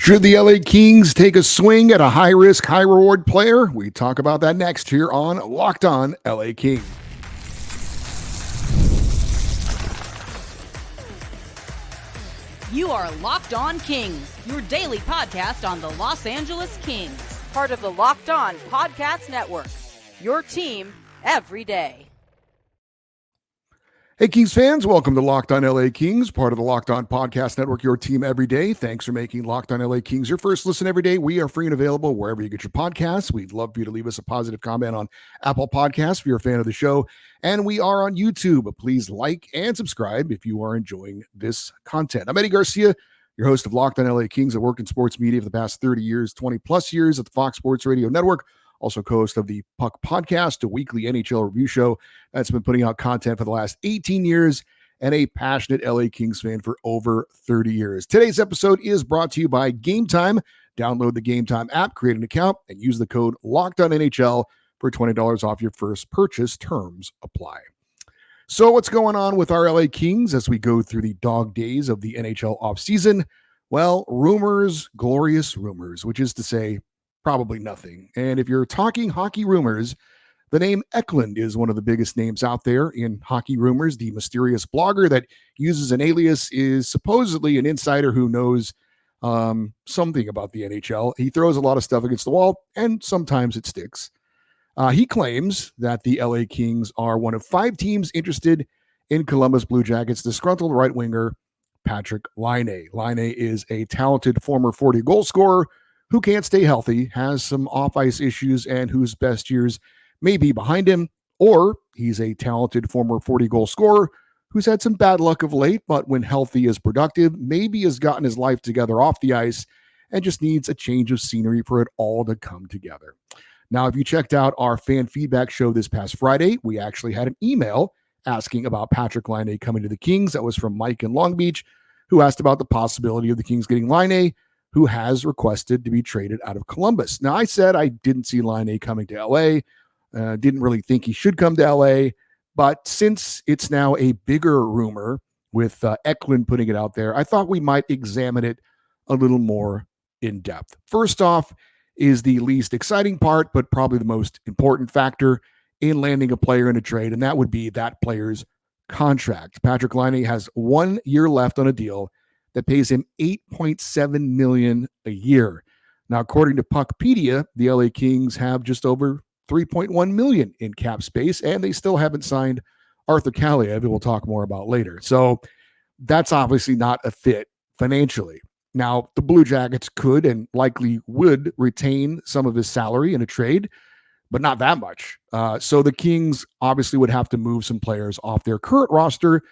Should the LA Kings take a swing at a high-risk, high-reward player? We talk about that next here on Locked On LA Kings. You are Locked On Kings, your daily podcast on the Los Angeles Kings. Part of the Locked On Podcast Network, your team every day. Hey, Kings fans, welcome to Locked On LA Kings, part of the Locked On Podcast Network, your team every day. Thanks for making Locked On LA Kings your first listen every day. We are free and available wherever you get your podcasts. We'd love for you to leave us a positive comment on Apple Podcasts if you're a fan of the show. And we are on YouTube. Please like and subscribe if you are enjoying this content. I'm Eddie Garcia, your host of Locked On LA Kings. I worked in sports media for the past 30 years, 20 plus years at the Fox Sports Radio Network. Also co-host of the Puck Podcast, a weekly NHL review show that's been putting out content for the last 18 years, and a passionate LA Kings fan for over 30 years. Today's episode is brought to you by Gametime. Download the Gametime app, create an account, and use the code LOCKEDONNHL for $20 off your first purchase. Terms apply. So what's going on with our LA Kings as we go through the dog days of the NHL offseason? Well, rumors, glorious rumors, which is to say, probably nothing. And if you're talking hockey rumors, the name Eklund is one of the biggest names out there in hockey rumors. The mysterious blogger that uses an alias is supposedly an insider who knows something about the NHL. He throws a lot of stuff against the wall, and sometimes it sticks. He claims that the LA Kings are one of 5 teams interested in Columbus Blue Jackets' disgruntled right winger, Patrik Laine. Laine is a talented former 40 goal scorer who can't stay healthy, has some off-ice issues, and whose best years may be behind him, or he's a talented former 40-goal scorer who's had some bad luck of late, but when healthy is productive, maybe has gotten his life together off the ice and just needs a change of scenery for it all to come together. Now, if you checked out our fan feedback show this past Friday, we actually had an email asking about Patrik Laine coming to the Kings. That was from Mike in Long Beach, who asked about the possibility of the Kings getting Laine, who has requested to be traded out of Columbus. Now, I said I didn't see Laine coming to LA, didn't really think he should come to LA, but since it's now a bigger rumor with Eklund putting it out there, I thought we might examine it a little more in depth. First off is the least exciting part, but probably the most important factor in landing a player in a trade, and that would be that player's contract. Patrik Laine has 1 year left on a deal that pays him $8.7 million a year. Now, according to Puckpedia, the LA Kings have just over $3.1 million in cap space, and they still haven't signed Arthur Kaliyev, who we'll talk more about later. So that's obviously not a fit financially. Now, the Blue Jackets could and likely would retain some of his salary in a trade, but not that much. So the Kings obviously would have to move some players off their current roster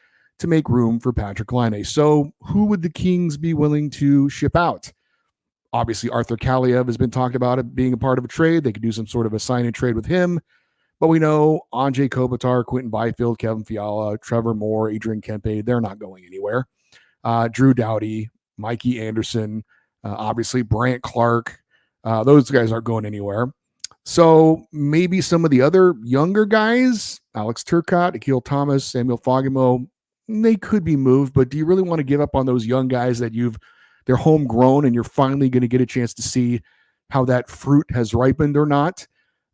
to make room for Patrik Laine. So who would the Kings be willing to ship out? Obviously, Arthur Kaliyev has been talked about it being a part of a trade. They could do some sort of a sign and trade with him. But we know Anze Kopitar, Quentin Byfield, Kevin Fiala, Trevor Moore, Adrian Kempe, they're not going anywhere. Drew Doughty, Mikey Anderson, obviously Brant Clark, those guys aren't going anywhere. So maybe some of the other younger guys, Alex Turcotte, Akil Thomas, Samuel Fagemo, they could be moved, but do you really want to give up on those young guys that they're homegrown and you're finally going to get a chance to see how that fruit has ripened or not?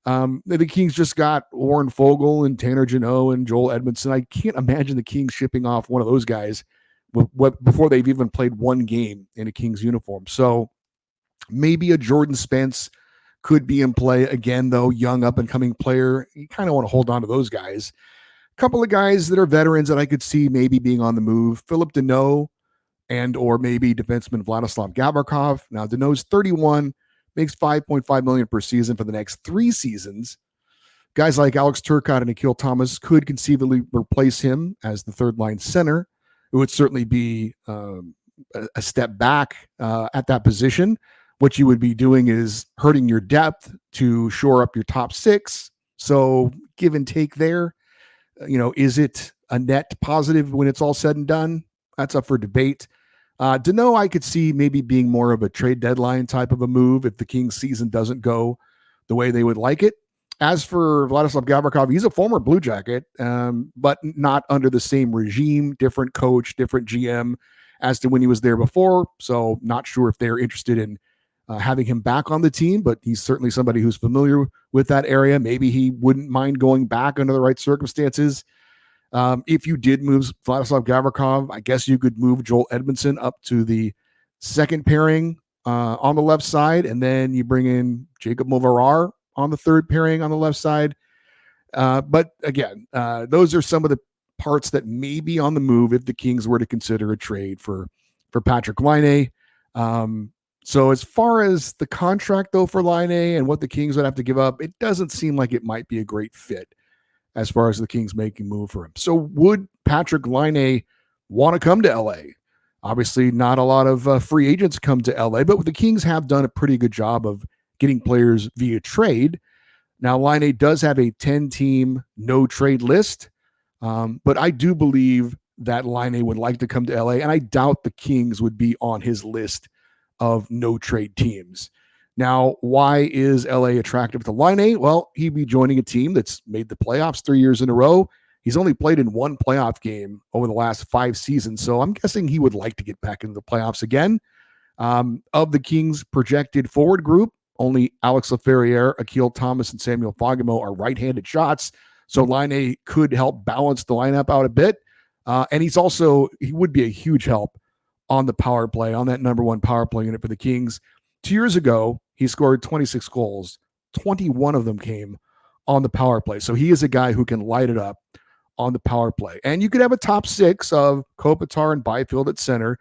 The Kings just got Warren Fogle and Tanner Jeannot and Joel Edmondson. I can't imagine the Kings shipping off one of those guys before they've even played one game in a Kings uniform. So maybe a Jordan Spence could be in play again, though, young up-and-coming player. You kind of want to hold on to those guys. Couple of guys that are veterans that I could see maybe being on the move. Philip Deneau and or maybe defenseman Vladislav Gavrikov. Now, Deneau's 31, makes $5.5 million per season for the next 3 seasons. Guys like Alex Turcotte and Akil Thomas could conceivably replace him as the third-line center. It would certainly be a step back at that position. What you would be doing is hurting your depth to shore up your top 6. So give and take there. Is it a net positive when it's all said and done? That's up for debate. Deneau, I could see maybe being more of a trade deadline type of a move if the Kings season doesn't go the way they would like it. As for Vladislav Gavrikov, he's a former Blue Jacket, but not under the same regime, different coach, different GM. as to when he was there before. So not sure if they're interested in having him back on the team, but he's certainly somebody who's familiar with that area. Maybe he wouldn't mind going back under the right circumstances. If you did move Vladislav Gavrikov, I guess you could move Joel Edmondson up to the second pairing on the left side, and then you bring in Jacob Movarar on the third pairing on the left side. But again, those are some of the parts that may be on the move if the Kings were to consider a trade for Patrik Laine. So as far as the contract, though, for Laine and what the Kings would have to give up, it doesn't seem like it might be a great fit as far as the Kings making a move for him. So would Patrik Laine want to come to LA? Obviously, not a lot of free agents come to LA, but the Kings have done a pretty good job of getting players via trade. Now, Laine does have a 10-team no-trade list, but I do believe that Laine would like to come to LA, and I doubt the Kings would be on his list of no-trade teams. Now, why is LA attractive to Laine? Well, he'd be joining a team that's made the playoffs 3 years in a row. He's only played in one playoff game over the last 5 seasons, so I'm guessing he would like to get back into the playoffs again. Of the Kings' projected forward group, only Alex Laferriere, Akil Thomas, and Samuel Fagemo are right-handed shots, so Laine could help balance the lineup out a bit. And he would be a huge help on the power play, on that number one power play unit for the Kings. 2 years ago, he scored 26 goals. 21 of them came on the power play. So he is a guy who can light it up on the power play. And you could have a top six of Kopitar and Byfield at center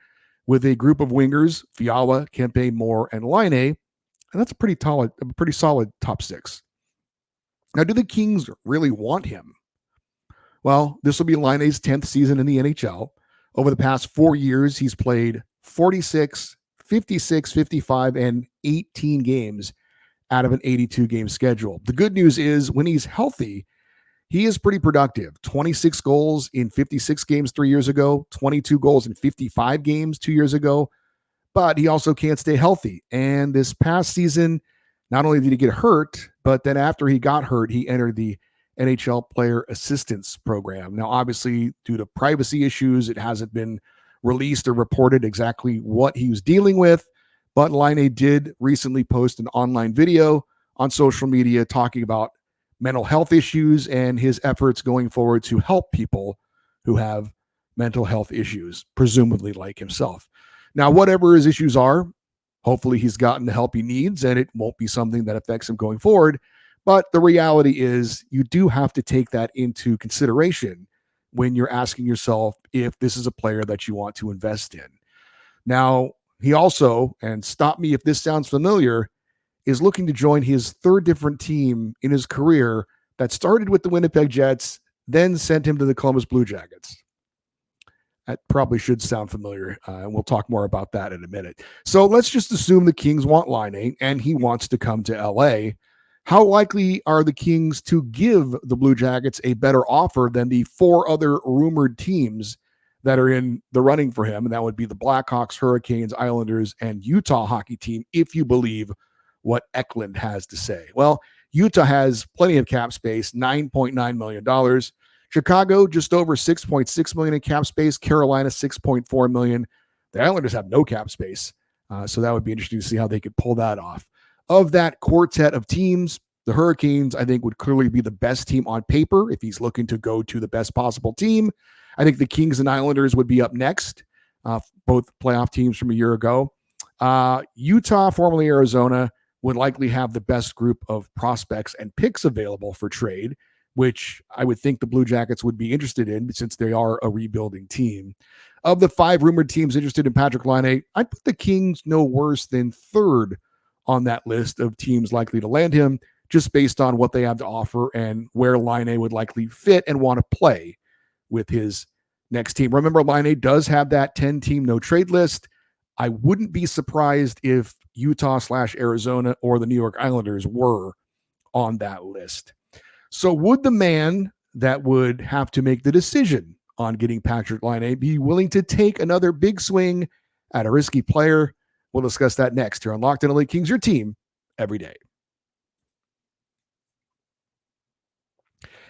with a group of wingers, Fiala, Kempe, Moore, and Laine. And that's a pretty solid top six. Now, do the Kings really want him? Well, this will be Laine's 10th season in the NHL. Over the past 4 years, he's played 46, 56, 55, and 18 games out of an 82-game schedule. The good news is when he's healthy, he is pretty productive. 26 goals in 56 games 3 years ago, 22 goals in 55 games 2 years ago, but he also can't stay healthy. And this past season, not only did he get hurt, but then after he got hurt, he entered the NHL Player Assistance Program. Now, obviously, due to privacy issues, it hasn't been released or reported exactly what he was dealing with, but Laine did recently post an online video on social media talking about mental health issues and his efforts going forward to help people who have mental health issues, presumably like himself. Now, whatever his issues are, hopefully he's gotten the help he needs and it won't be something that affects him going forward. But the reality is you do have to take that into consideration when you're asking yourself if this is a player that you want to invest in. Now, he also, and stop me if this sounds familiar, is looking to join his third different team in his career that started with the Winnipeg Jets, then sent him to the Columbus Blue Jackets. That probably should sound familiar, and we'll talk more about that in a minute. So let's just assume the Kings want Laine, and he wants to come to LA. How likely are the Kings to give the Blue Jackets a better offer than the 4 other rumored teams that are in the running for him? And that would be the Blackhawks, Hurricanes, Islanders, and Utah hockey team, if you believe what Eklund has to say. Well, Utah has plenty of cap space, $9.9 million. Chicago, just over $6.6 million in cap space. Carolina, $6.4 million. The Islanders have no cap space. So that would be interesting to see how they could pull that off. Of that quartet of teams, the Hurricanes, I think, would clearly be the best team on paper if he's looking to go to the best possible team. I think the Kings and Islanders would be up next, both playoff teams from a year ago. Utah, formerly Arizona, would likely have the best group of prospects and picks available for trade, which I would think the Blue Jackets would be interested in since they are a rebuilding team. Of the 5 rumored teams interested in Patrik Laine, I'd put the Kings no worse than third on that list of teams likely to land him, just based on what they have to offer and where Laine would likely fit and want to play with his next team. Remember, Laine does have that 10-team no-trade list. I wouldn't be surprised if Utah/Arizona or the New York Islanders were on that list. So would the man that would have to make the decision on getting Patrik Laine be willing to take another big swing at a risky player? We'll discuss that next here on Locked On LA Kings, your team every day.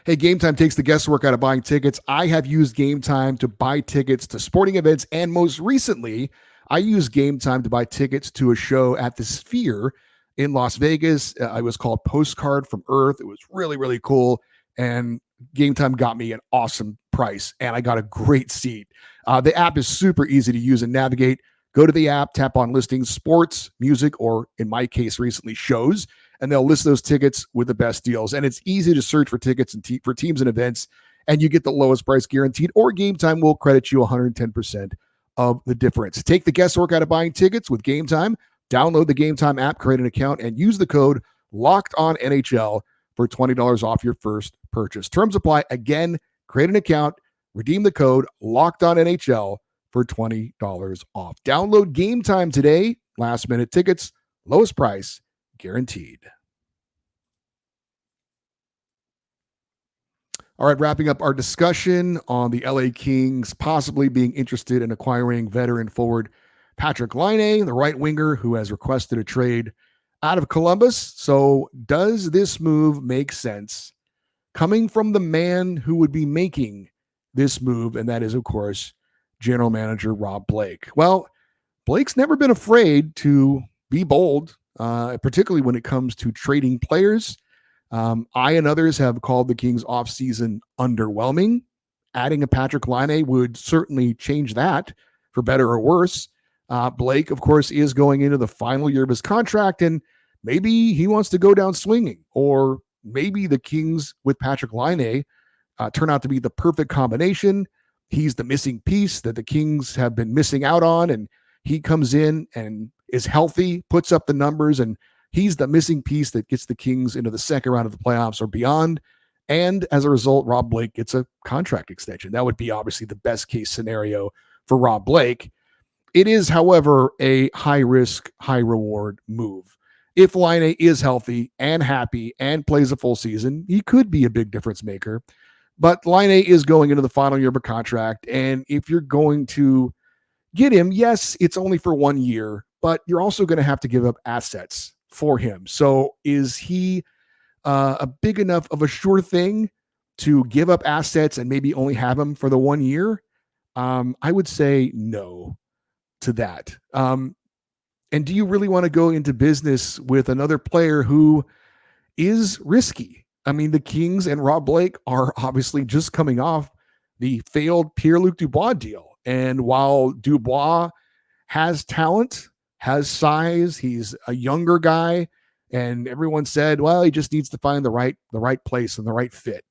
Hey, Gametime takes the guesswork out of buying tickets. I have used Gametime to buy tickets to sporting events, and most recently, I used Gametime to buy tickets to a show at the Sphere in Las Vegas. It was called Postcard from Earth. It was really, really cool, and Gametime got me an awesome price, and I got a great seat. The app is super easy to use and navigate. Go to the app, tap on listings, sports, music, or in my case, recently shows, and they'll list those tickets with the best deals. And it's easy to search for tickets and for teams and events, and you get the lowest price guaranteed, or Gametime will credit you 110% of the difference. Take the guesswork out of buying tickets with Gametime. Download the Gametime app, create an account, and use the code LOCKEDONNHL for $20 off your first purchase. Terms apply. Again, create an account, redeem the code LOCKEDONNHL for $20 off. Download Gametime today. Last minute tickets, lowest price guaranteed. All right, wrapping up our discussion on the LA Kings possibly being interested in acquiring veteran forward Patrik Laine, the right winger who has requested a trade out of Columbus. So does this move make sense coming from the man who would be making this move? And that is, of course, general manager Rob Blake. Well, Blake's never been afraid to be bold, particularly when it comes to trading players. I and others have called the Kings offseason underwhelming. Adding a Patrik Laine would certainly change that for better or worse. Blake, of course, is going into the final year of his contract, and maybe he wants to go down swinging, or maybe the Kings with Patrik Laine turn out to be the perfect combination. He's the missing piece that the Kings have been missing out on, and he comes in and is healthy, puts up the numbers, and he's the missing piece that gets the Kings into the second round of the playoffs or beyond. And as a result, Rob Blake gets a contract extension. That would be obviously the best case scenario for Rob Blake. It is, however, a high risk, high reward move. If Laine is healthy and happy and plays a full season, he could be a big difference maker. But Laine is going into the final year of a contract. And if you're going to get him, yes, it's only for 1 year, but you're also going to have to give up assets for him. So is he a big enough of a sure thing to give up assets and maybe only have him for the 1 year? I would say no to that. And do you really want to go into business with another player who is risky? I mean, the Kings and Rob Blake are obviously just coming off the failed Pierre-Luc Dubois deal. And while Dubois has talent, has size, he's a younger guy, and everyone said, well, he just needs to find the right place and the right fit.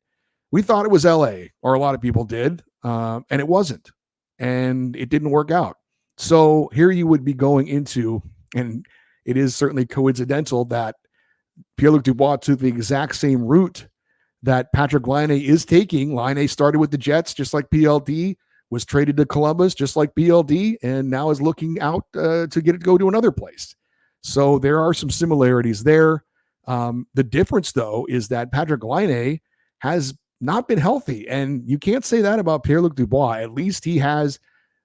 We thought it was LA, or a lot of people did, and it wasn't. And it didn't work out. So here you would be going into, and it is certainly coincidental that Pierre-Luc Dubois took the exact same route that Patrik Laine is taking. Laine started with the Jets, just like PLD, was traded to Columbus, just like PLD, and now is looking out to go to another place. So there are some similarities there. The difference, though, is that Patrik Laine has not been healthy, and you can't say that about Pierre-Luc Dubois. At least he has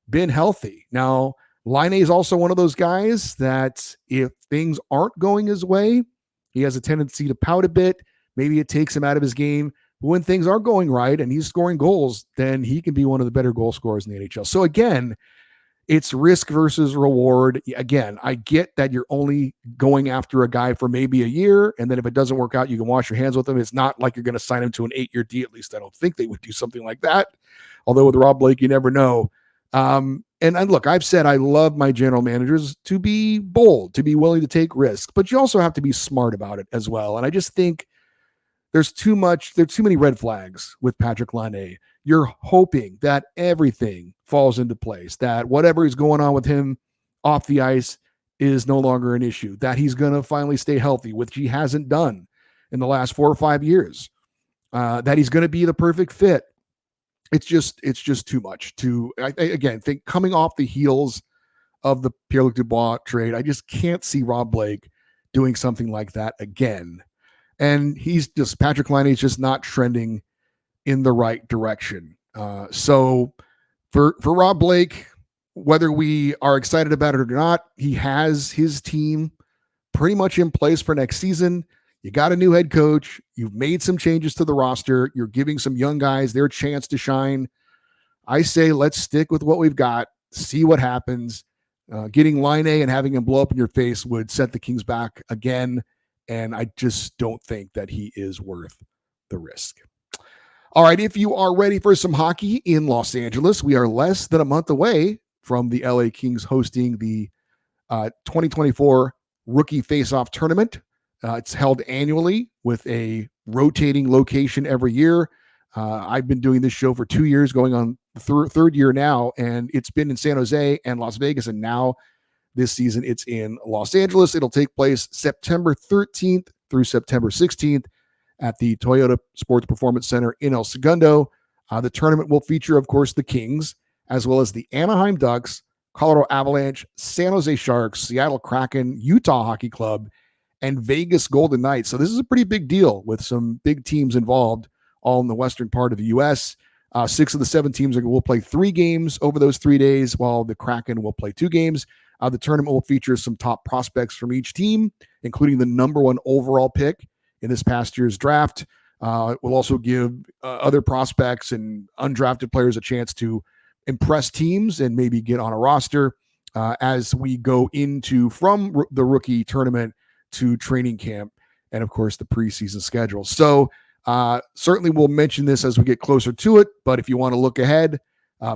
been healthy. Now, Laine is also one of those guys that if things aren't going his way, he has a tendency to pout a bit. Maybe it takes him out of his game. But when things are going right and he's scoring goals, then he can be one of the better goal scorers in the NHL. So again, it's risk versus reward. Again, I get that you're only going after a guy for maybe a year, and then if it doesn't work out, you can wash your hands with him. It's not like you're going to sign him to an 8-year deal. At least I don't think they would do something like that. Although with Rob Blake, you never know. And look, I've said I love my general managers to be bold, to be willing to take risks, but you also have to be smart about it as well. And I just think there's too many red flags with Patrik Laine. You're hoping that everything falls into place, that whatever is going on with him off the ice is no longer an issue, that he's going to finally stay healthy, which he hasn't done in the last 4 or 5 years, that he's going to be the perfect fit. It's just too much I again think coming off the heels of the Pierre-Luc Dubois trade. I just can't see Rob Blake doing something like that again. And Patrik Laine is just not trending in the right direction. So for Rob Blake, whether we are excited about it or not, he has his team pretty much in place for next season. You got a new head coach. You've made some changes to the roster. You're giving some young guys their chance to shine. I say let's stick with what we've got, see what happens. Getting Laine and having him blow up in your face would set the Kings back again, and I just don't think that he is worth the risk. All right, if you are ready for some hockey in Los Angeles, we are less than a month away from the LA Kings hosting the 2024 Rookie Face-Off Tournament. It's held annually with a rotating location every year. I've been doing this show for 2 years, going on the third year now, and it's been in San Jose and Las Vegas, and now this season it's in Los Angeles. It'll take place September 13th through September 16th at the Toyota Sports Performance Center in El Segundo. The tournament will feature, of course, the Kings, as well as the Anaheim Ducks, Colorado Avalanche, San Jose Sharks, Seattle Kraken, Utah Hockey Club, and Vegas Golden Knights. So this is a pretty big deal with some big teams involved, all in the western part of the U.S. 6 of the 7 teams will play 3 games over those 3 days, while the Kraken will play 2 games. The tournament will feature some top prospects from each team, including the number 1 overall pick in this past year's draft. It will also give other prospects and undrafted players a chance to impress teams and maybe get on a roster as we go into from the rookie tournament to training camp and, of course, the preseason schedule. So certainly we'll mention this as we get closer to it, but if you want to look ahead,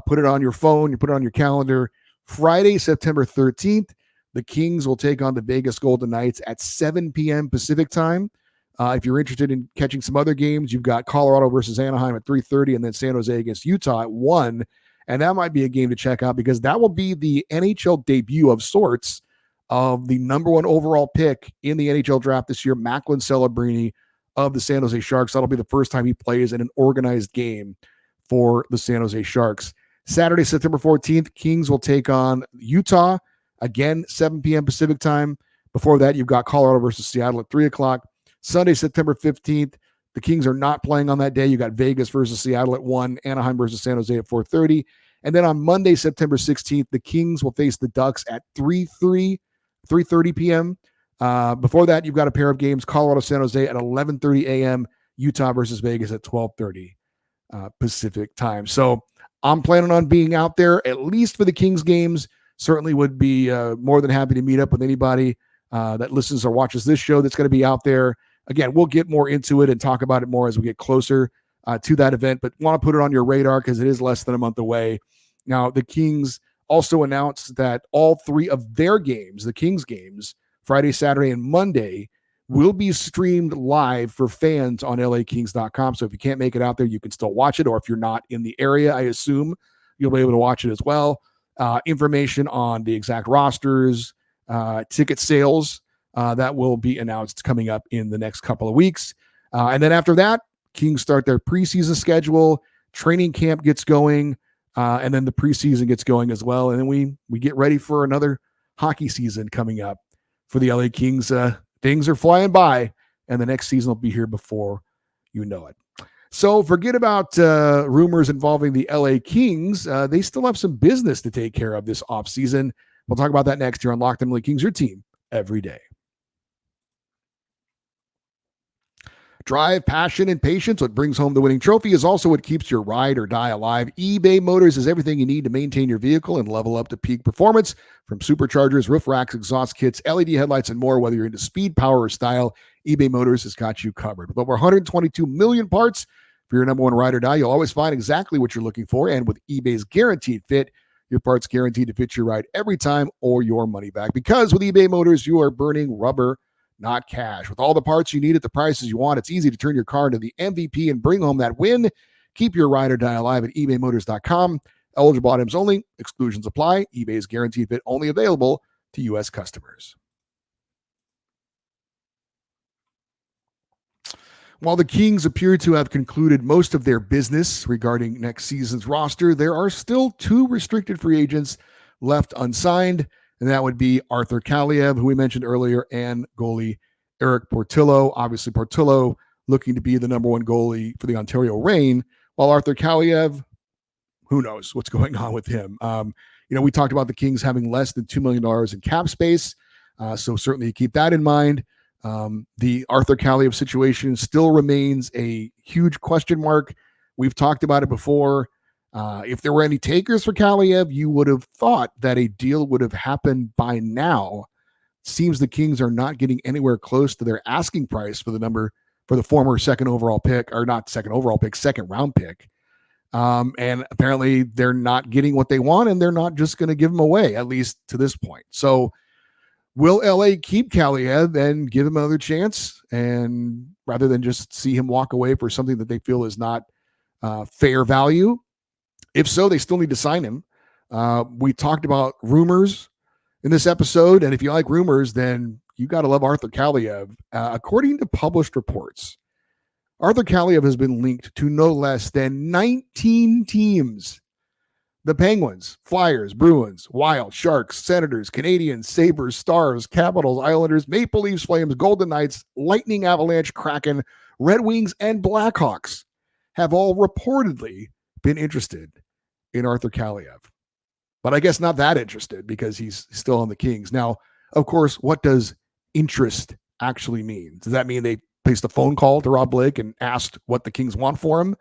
put it on your phone, you put it on your calendar. Friday, September 13th, the Kings will take on the Vegas Golden Knights at 7 p.m. Pacific time. If you're interested in catching some other games, you've got Colorado versus Anaheim at 3:30 and then San Jose against Utah at 1. And that might be a game to check out because that will be the NHL debut of sorts of the number 1 overall pick in the NHL draft this year, Macklin Celebrini of the San Jose Sharks. That'll be the first time he plays in an organized game for the San Jose Sharks. Saturday, September 14th, Kings will take on Utah, again, 7 p.m. Pacific time. Before that, you've got Colorado versus Seattle at 3 o'clock. Sunday, September 15th, the Kings are not playing on that day. You got Vegas versus Seattle at 1, Anaheim versus San Jose at 4:30. And then on Monday, September 16th, the Kings will face the Ducks at 3:30 p.m. Before that, you've got a pair of games, Colorado, San Jose at 11:30 a.m., Utah versus Vegas at 12:30 Pacific time. So I'm planning on being out there at least for the Kings games. Certainly would be more than happy to meet up with anybody that listens or watches this show that's going to be out there. Again, we'll get more into it and talk about it more as we get closer to that event, but want to put it on your radar because it is less than a month away. Now, the Kings also announced that all 3 of their games, the Kings games, Friday, Saturday, and Monday, will be streamed live for fans on lakings.com. So if you can't make it out there, you can still watch it. Or if you're not in the area, I assume you'll be able to watch it as well. Information on the exact rosters, ticket sales, that will be announced coming up in the next couple of weeks. And then after that, Kings start their preseason schedule. Training camp gets going, and then the preseason gets going as well. And then we get ready for another hockey season coming up for the LA Kings. Things are flying by, and the next season will be here before you know it. So forget about rumors involving the LA Kings. They still have some business to take care of this offseason. We'll talk about that next here on Locked On LA Kings, your team every day. Drive, passion, and patience. What brings home the winning trophy is also what keeps your ride or die alive. eBay Motors is everything you need to maintain your vehicle and level up to peak performance. From superchargers, roof racks, exhaust kits, LED headlights, and more, whether you're into speed, power, or style, eBay Motors has got you covered. With over 122 million parts for your number 1 ride or die, you'll always find exactly what you're looking for. And with eBay's Guaranteed Fit, your part's guaranteed to fit your ride every time or your money back. Because with eBay Motors, you are burning rubber, not cash. With all the parts you need at the prices you want, it's easy to turn your car into the MVP and bring home that win. Keep your ride or die alive at ebaymotors.com. Eligible items only. Exclusions apply. eBay's Guaranteed Fit only available to U.S. customers. While the Kings appear to have concluded most of their business regarding next season's roster, there are still 2 restricted free agents left unsigned, and that would be Arthur Kaliev, who we mentioned earlier, and goalie Eric Portillo. Obviously, Portillo looking to be the number 1 goalie for the Ontario Reign, while Arthur Kaliev, who knows what's going on with him. We talked about the Kings having less than $2 million in cap space, so certainly keep that in mind. The Arthur Kaliyev situation still remains a huge question mark. We've talked about it before. If there were any takers for Kaliyev, you would have thought that a deal would have happened by now. Seems the Kings are not getting anywhere close to their asking price for the former second round pick. And apparently they're not getting what they want, and they're not just going to give him away, at least to this point. So will LA keep Kaliyev and give him another chance, and rather than just see him walk away for something that they feel is not fair value? If so, they still need to sign him. We talked about rumors in this episode, and if you like rumors, then you got to love Arthur Kaliyev. According to published reports, Arthur Kaliyev has been linked to no less than 19 teams. The Penguins, Flyers, Bruins, Wild, Sharks, Senators, Canadiens, Sabres, Stars, Capitals, Islanders, Maple Leafs, Flames, Golden Knights, Lightning, Avalanche, Kraken, Red Wings, and Blackhawks have all reportedly been interested in Arthur Kaliyev. But I guess not that interested because he's still on the Kings. Now, of course, what does interest actually mean? Does that mean they placed a phone call to Rob Blake and asked what the Kings want for him?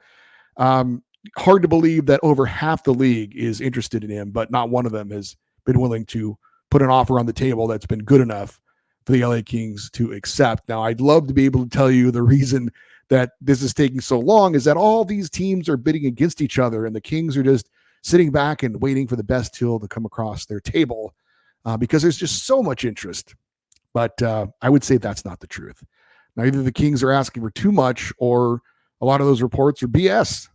Hard to believe that over half the league is interested in him, but not one of them has been willing to put an offer on the table that's been good enough for the LA Kings to accept. Now, I'd love to be able to tell you the reason that this is taking so long is that all these teams are bidding against each other, and the Kings are just sitting back and waiting for the best deal to come across their table because there's just so much interest. But I would say that's not the truth. Now, either the Kings are asking for too much, or a lot of those reports are BS.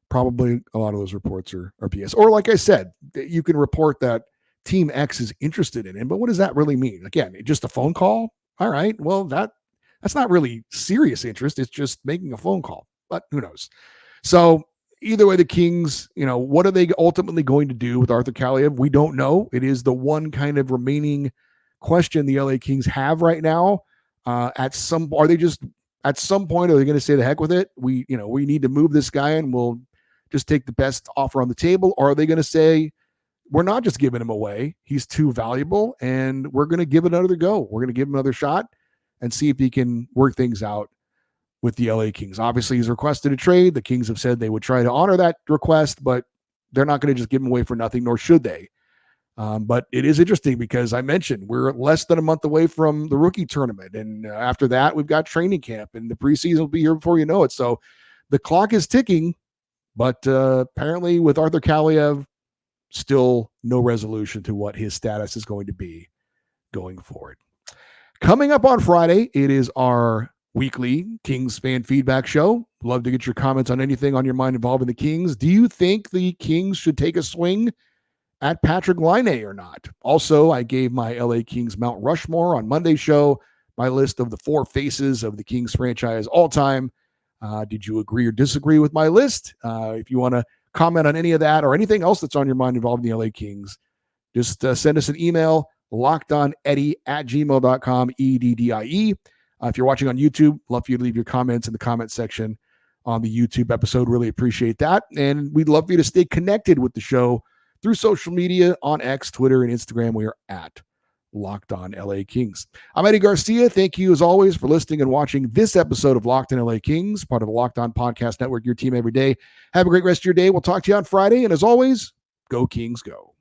Probably a lot of those reports are BS. Or like I said, you can report that Team X is interested in him, but what does that really mean? Again, just a phone call? All right, well, that's not really serious interest. It's just making a phone call, but who knows? So either way, the Kings, what are they ultimately going to do with Arthur Kaliyev? We don't know. It is the one kind of remaining question the LA Kings have right now. At some point, are they going to say the heck with it? We need to move this guy and we'll just take the best offer on the table? Or are they going to say, we're not just giving him away, he's too valuable, and we're going to give it another go. We're going to give him another shot and see if he can work things out with the LA Kings. Obviously, he's requested a trade. The Kings have said they would try to honor that request, but they're not going to just give him away for nothing, nor should they. But it is interesting because I mentioned we're less than a month away from the rookie tournament. And after that, we've got training camp, and the preseason will be here before you know it. So the clock is ticking, but apparently with Arthur Kaliyev, still no resolution to what his status is going to be going forward. Coming up on Friday, it is our weekly Kings fan feedback show. Love to get your comments on anything on your mind involving the Kings. Do you think the Kings should take a swing at Patrik Laine or not? Also, I gave my LA Kings Mount Rushmore on Monday's show, my list of the 4 faces of the Kings franchise all time. Did you agree or disagree with my list? If you want to comment on any of that or anything else that's on your mind involving the LA Kings, just send us an email, lockedoneddie@gmail.com, EDDIE. If you're watching on YouTube, love for you to leave your comments in the comment section on the YouTube episode. Really appreciate that. And we'd love for you to stay connected with the show through social media on X, Twitter, and Instagram. We are at Locked On LA Kings. I'm Eddie Garcia. Thank you, as always, for listening and watching this episode of Locked On LA Kings, part of the Locked On Podcast Network, your team every day. Have a great rest of your day. We'll talk to you on Friday. And as always, go Kings, go.